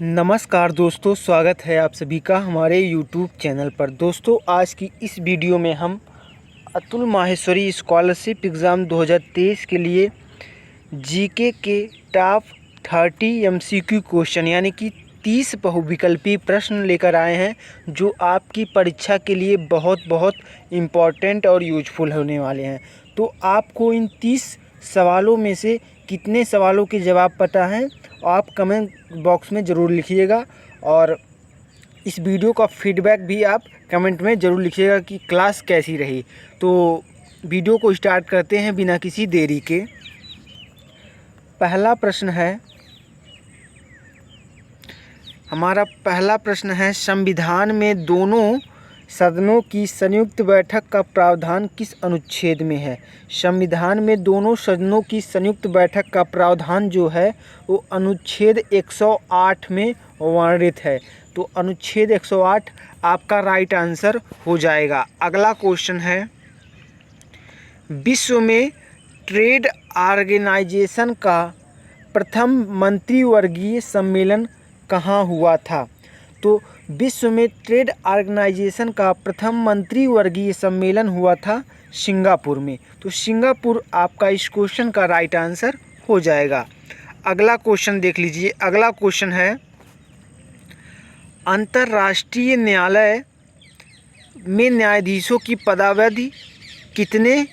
नमस्कार दोस्तों, स्वागत है आप सभी का हमारे YouTube चैनल पर। दोस्तों, आज की इस वीडियो में हम अतुल माहेश्वरी स्कॉलरशिप एग्ज़ाम 2023 के लिए जीके के टॉप 30 MCQ क्वेश्चन यानी कि 30 बहुविकल्पी प्रश्न लेकर आए हैं, जो आपकी परीक्षा के लिए बहुत इम्पॉर्टेंट और यूजफुल होने वाले हैं। तो आपको इन 30 सवालों में से कितने सवालों के जवाब पता हैं आप कमेंट बॉक्स में ज़रूर लिखिएगा, और इस वीडियो का फीडबैक भी आप कमेंट में ज़रूर लिखिएगा कि क्लास कैसी रही। तो वीडियो को स्टार्ट करते हैं बिना किसी देरी के। हमारा पहला प्रश्न है, संविधान में दोनों सदनों की संयुक्त बैठक का प्रावधान किस अनुच्छेद में है? संविधान में दोनों सदनों की संयुक्त बैठक का प्रावधान जो है वो अनुच्छेद 108 में वर्णित है। तो अनुच्छेद 108 आपका राइट आंसर हो जाएगा। अगला क्वेश्चन है, विश्व में ट्रेड ऑर्गेनाइजेशन का प्रथम मंत्रिवर्गीय सम्मेलन कहाँ हुआ था? तो विश्व में ट्रेड ऑर्गेनाइजेशन का प्रथम मंत्रिवर्गीय सम्मेलन हुआ था सिंगापुर में। तो सिंगापुर आपका इस क्वेश्चन का राइट आंसर हो जाएगा। अगला क्वेश्चन देख लीजिए। अगला क्वेश्चन है, अंतर्राष्ट्रीय न्यायालय में न्यायाधीशों की पदावधि कितने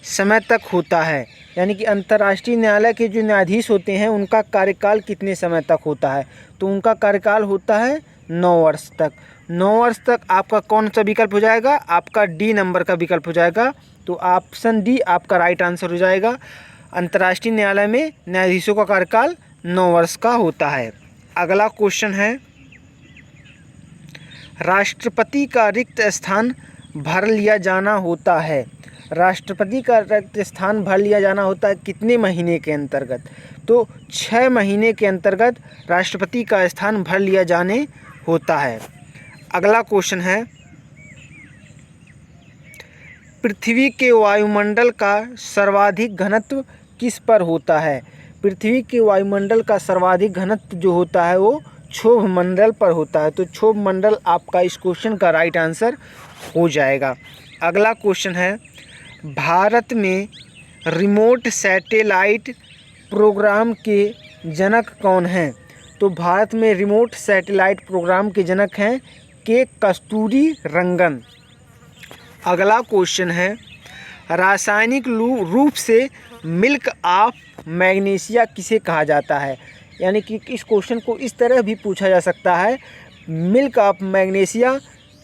समय तक होता है? यानी कि अंतर्राष्ट्रीय न्यायालय के जो न्यायाधीश होते हैं उनका कार्यकाल कितने समय तक होता है? तो उनका कार्यकाल होता है 9 वर्ष तक। 9 वर्ष तक आपका कौन सा विकल्प हो जाएगा? आपका डी नंबर का विकल्प हो जाएगा। तो ऑप्शन डी आपका राइट आंसर हो जाएगा। अंतर्राष्ट्रीय न्यायालय में न्यायाधीशों का कार्यकाल 9 वर्ष का होता है। अगला क्वेश्चन है, राष्ट्रपति का रिक्त स्थान भर लिया जाना होता है। राष्ट्रपति का रिक्त स्थान भर लिया जाना होता है कितने महीने के अंतर्गत? तो 6 महीने के अंतर्गत राष्ट्रपति का स्थान भर लिया जाने होता है। अगला क्वेश्चन है, पृथ्वी के वायुमंडल का सर्वाधिक घनत्व किस पर होता है? पृथ्वी के वायुमंडल का सर्वाधिक घनत्व जो होता है वो क्षोभ मंडल पर होता है। तो क्षोभ मंडल आपका इस क्वेश्चन का राइट आंसर हो जाएगा। अगला क्वेश्चन है, भारत में रिमोट सैटेलाइट प्रोग्राम के जनक कौन हैं? तो भारत में रिमोट सैटेलाइट प्रोग्राम के जनक हैं के कस्तूरी रंगन। अगला क्वेश्चन है, रासायनिक रूप से मिल्क ऑफ मैग्नीशिया किसे कहा जाता है? यानी कि इस क्वेश्चन को इस तरह भी पूछा जा सकता है, मिल्क ऑफ मैग्नीशिया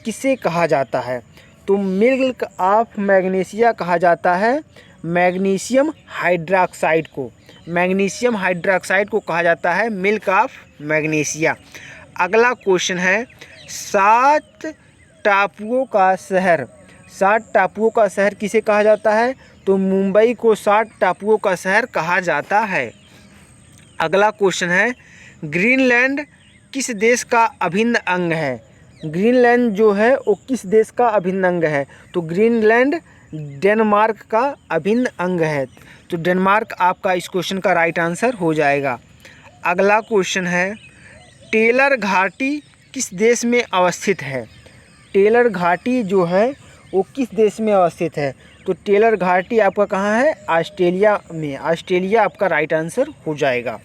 किसे कहा जाता है? तो मिल्क ऑफ मैग्नीशिया कहा जाता है मैग्नीशियम हाइड्रोक्साइड को। मैग्नीशियम हाइड्रोक्साइड को कहा जाता है मिल्क ऑफ मैग्नीशिया। अगला क्वेश्चन है, 7 टापुओं का शहर। 7 टापुओं का शहर किसे कहा जाता है? तो मुंबई को 7 टापुओं का शहर कहा जाता है। अगला क्वेश्चन है, ग्रीनलैंड किस देश का अभिन्न अंग है? ग्रीनलैंड जो है वो किस देश का अभिन्न अंग है? तो ग्रीनलैंड डेनमार्क का अभिन्न अंग है। तो डेनमार्क आपका इस क्वेश्चन का राइट आंसर हो जाएगा। अगला क्वेश्चन है, टेलर घाटी किस देश में अवस्थित है? टेलर घाटी जो है वो किस देश में अवस्थित है? तो टेलर घाटी आपका कहाँ है? ऑस्ट्रेलिया में। ऑस्ट्रेलिया आपका राइट आंसर हो जाएगा।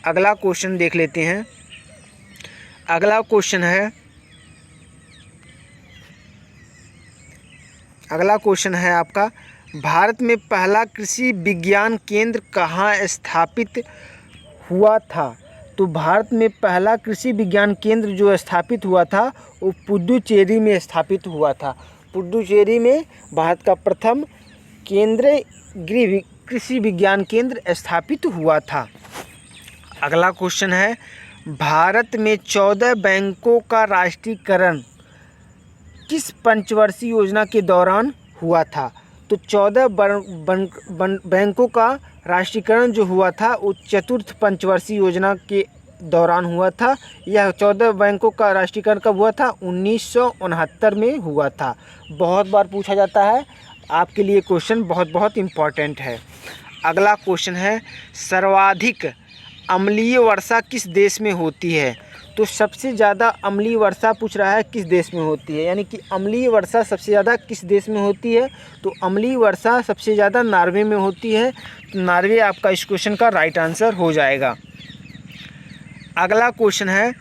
अगला क्वेश्चन देख लेते हैं। अगला क्वेश्चन है आपका, भारत में पहला कृषि विज्ञान केंद्र कहाँ स्थापित हुआ था? तो भारत में पहला कृषि विज्ञान केंद्र जो स्थापित हुआ था वो पुडुचेरी में स्थापित हुआ था। पुडुचेरी में भारत का प्रथम केंद्रीय कृषि विज्ञान केंद्र स्थापित हुआ था। अगला क्वेश्चन है, भारत में 14 बैंकों का राष्ट्रीयकरण किस पंचवर्षीय योजना के दौरान हुआ था? तो 14 बैंकों का राष्ट्रीयकरण जो हुआ था वो चतुर्थ पंचवर्षीय योजना के दौरान हुआ था। यह 14 बैंकों का राष्ट्रीयकरण कब हुआ था? 1969 में हुआ था। बहुत बार पूछा जाता है, आपके लिए क्वेश्चन बहुत इम्पॉर्टेंट है। अगला क्वेश्चन है, सर्वाधिक अम्लीय वर्षा किस देश में होती है? तो सबसे ज़्यादा अम्लीय वर्षा पूछ रहा है किस देश में होती है, यानी कि अम्लीय वर्षा सबसे ज़्यादा किस देश में होती है, तो अम्लीय वर्षा सबसे ज़्यादा नॉर्वे में होती है। तो नॉर्वे आपका इस क्वेश्चन का राइट आंसर हो जाएगा। अगला क्वेश्चन है,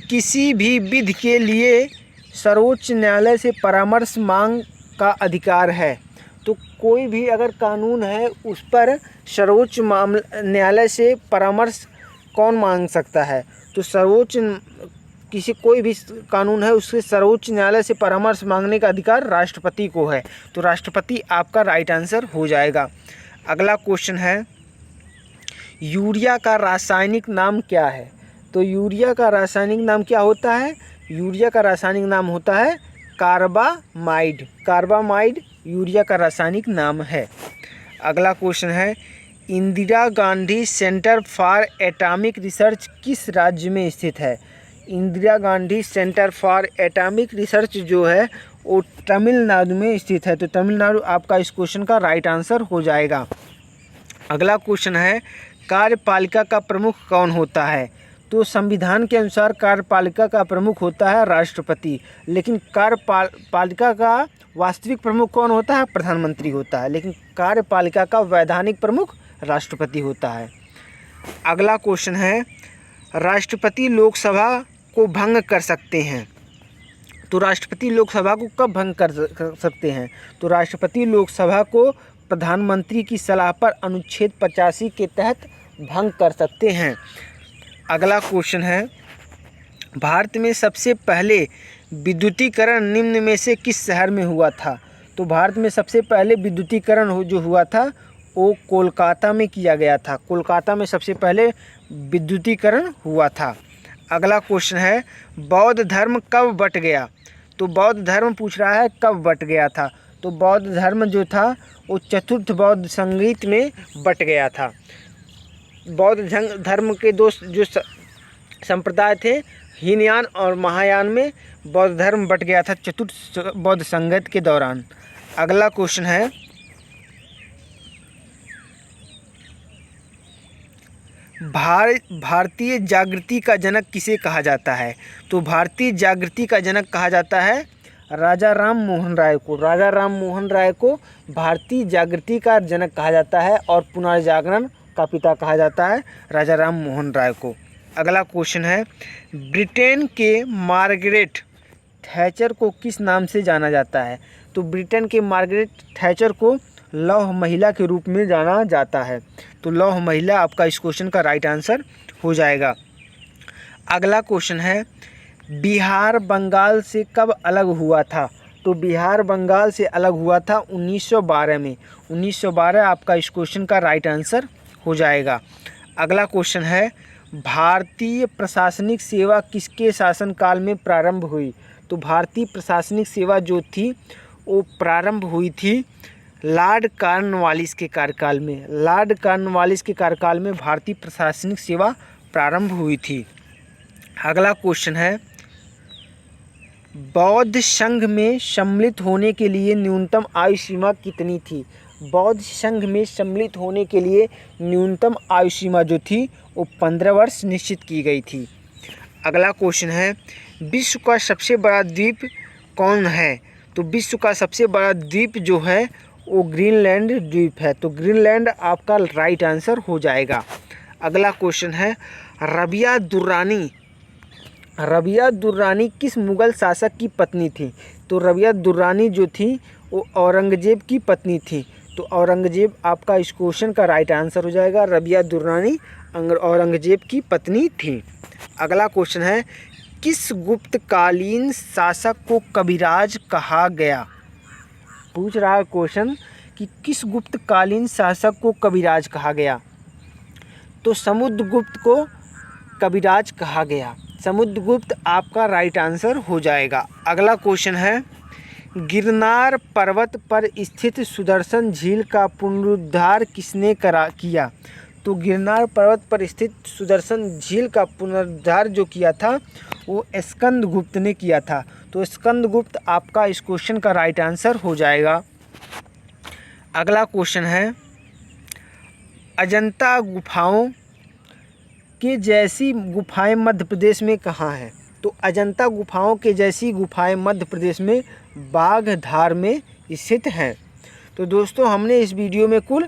किसी भी विधि के लिए सर्वोच्च न्यायालय से परामर्श मांग का अधिकार है। तो कोई भी अगर कानून है उस पर सर्वोच्च न्यायालय से परामर्श कौन मांग सकता है, तो कोई भी कानून है उससे सर्वोच्च न्यायालय से परामर्श मांगने का अधिकार राष्ट्रपति को है। तो राष्ट्रपति आपका राइट आंसर हो जाएगा। अगला क्वेश्चन है, यूरिया का रासायनिक नाम क्या है। तो यूरिया का रासायनिक नाम क्या होता है, यूरिया का रासायनिक नाम होता है कार्बामाइड। कार्बामाइड यूरिया का रासायनिक नाम है। अगला क्वेश्चन है, Indira Gandhi centre for atomic research किस राज्य में स्थित है। Indira Gandhi centre for atomic research जो है वो तमिलनाडु में स्थित है। तो तमिलनाडु आपका इस क्वेश्चन का राइट आंसर हो जाएगा। अगला क्वेश्चन है, कार्यपालिका का प्रमुख कौन होता है। तो संविधान के अनुसार कार्यपालिका का प्रमुख होता है राष्ट्रपति, लेकिन कार्यपालिका का वास्तविक प्रमुख कौन होता है, प्रधानमंत्री होता है, लेकिन कार्यपालिका का वैधानिक प्रमुख राष्ट्रपति होता है। अगला क्वेश्चन है, राष्ट्रपति लोकसभा को भंग कर सकते हैं। तो राष्ट्रपति लोकसभा को कब भंग कर सकते हैं, तो राष्ट्रपति लोकसभा को प्रधानमंत्री की सलाह पर अनुच्छेद 85 के तहत भंग कर सकते हैं। अगला क्वेश्चन है, भारत में सबसे पहले विद्युतीकरण निम्न में से किस शहर में हुआ था। तो भारत में सबसे पहले विद्युतीकरण जो हुआ था वो कोलकाता में किया गया था। कोलकाता में सबसे पहले विद्युतीकरण हुआ था। अगला क्वेश्चन है, बौद्ध धर्म कब बट गया। तो बौद्ध धर्म पूछ रहा है कब बट गया था। तो बौद्ध धर्म जो था वो चतुर्थ बौद्ध संगीत में बट गया था। बौद्ध धर्म के दो जो संप्रदाय थे, हीनयान और महायान में बौद्ध धर्म बट गया था चतुर्थ बौद्ध संगत के दौरान। अगला क्वेश्चन है, भारतीय जागृति का जनक किसे कहा जाता है। तो भारतीय जागृति का जनक कहा जाता है राजा राम मोहन राय को। राजा राम मोहन राय को भारतीय जागृति का जनक कहा जाता है और पुनर्जागरण का पिता कहा जाता है राजा राम मोहन राय को। अगला क्वेश्चन है, ब्रिटेन के मार्गरेट थैचर को किस नाम से जाना जाता है। तो ब्रिटेन के मार्गरेट थैचर को लौह महिला के रूप में जाना जाता है। तो लौह महिला आपका इस क्वेश्चन का राइट आंसर हो जाएगा। अगला क्वेश्चन है, बिहार बंगाल से कब अलग हुआ था। तो बिहार बंगाल से अलग हुआ था 1912 में। 1912 आपका इस क्वेश्चन का राइट आंसर हो जाएगा। अगला क्वेश्चन है, भारतीय प्रशासनिक सेवा किसके शासनकाल में प्रारंभ हुई। तो भारतीय प्रशासनिक सेवा जो थी वो प्रारंभ हुई थी लॉर्ड कॉर्नवालिस के कार्यकाल में। लॉर्ड कॉर्नवालिस के कार्यकाल में भारतीय प्रशासनिक सेवा प्रारंभ हुई थी। अगला क्वेश्चन है, बौद्ध संघ में सम्मिलित होने के लिए न्यूनतम आयु सीमा कितनी थी। बौद्ध संघ में सम्मिलित होने के लिए न्यूनतम आयु सीमा जो थी वो 15 वर्ष निश्चित की गई थी। अगला क्वेश्चन है, विश्व का सबसे बड़ा द्वीप कौन है। तो विश्व का सबसे बड़ा द्वीप जो है वो ग्रीनलैंड द्वीप है। तो ग्रीनलैंड आपका राइट आंसर हो जाएगा। अगला क्वेश्चन है, रबिया दुर्रानी किस मुग़ल शासक की पत्नी थी। तो रबिया दुर्रानी जो थी वो औरंगजेब की पत्नी थी। तो औरंगजेब आपका इस क्वेश्चन का राइट आंसर हो जाएगा। रबिया दुर्रानी औरंगजेब की पत्नी थी। अगला क्वेश्चन है, किस गुप्तकालीन शासक को कविराज कहा गया। पूछ रहा है क्वेश्चन कि किस गुप्तकालीन शासक को कविराज कहा गया। तो समुद्रगुप्त को कविराज कहा गया। समुद्रगुप्त आपका राइट आंसर हो जाएगा। अगला क्वेश्चन है, गिरनार पर्वत पर स्थित सुदर्शन झील का पुनरुद्धार किसने किया। तो गिरनार पर्वत पर स्थित सुदर्शन झील का पुनरुद्धार जो किया था वो स्कंदगुप्त ने किया था। तो स्कंदगुप्त आपका इस क्वेश्चन का राइट आंसर हो जाएगा। अगला क्वेश्चन है, अजंता गुफाओं के जैसी गुफाएं मध्य प्रदेश में कहाँ हैं? तो अजंता गुफाओं के जैसी गुफाएं मध्य प्रदेश में बाघधार में स्थित हैं। तो दोस्तों हमने इस वीडियो में कुल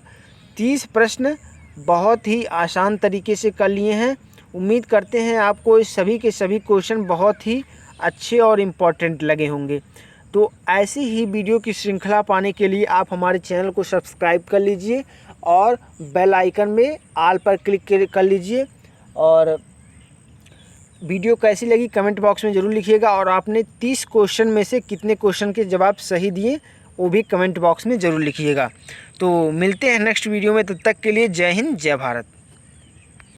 30 प्रश्न बहुत ही आसान तरीके से कर लिए हैं। उम्मीद करते हैं आपको इस सभी के सभी क्वेश्चन बहुत ही अच्छे और इम्पॉर्टेंट लगे होंगे। तो ऐसी ही वीडियो की श्रृंखला पाने के लिए आप हमारे चैनल को सब्सक्राइब कर लीजिए और बेल आइकन में ऑल पर क्लिक कर लीजिए। और वीडियो कैसी लगी कमेंट बॉक्स में ज़रूर लिखिएगा। और आपने 30 क्वेश्चन में से कितने क्वेश्चन के जवाब सही दिए वो भी कमेंट बॉक्स में ज़रूर लिखिएगा। तो मिलते हैं नेक्स्ट वीडियो में, तब तक के लिए जय हिंद जय भारत।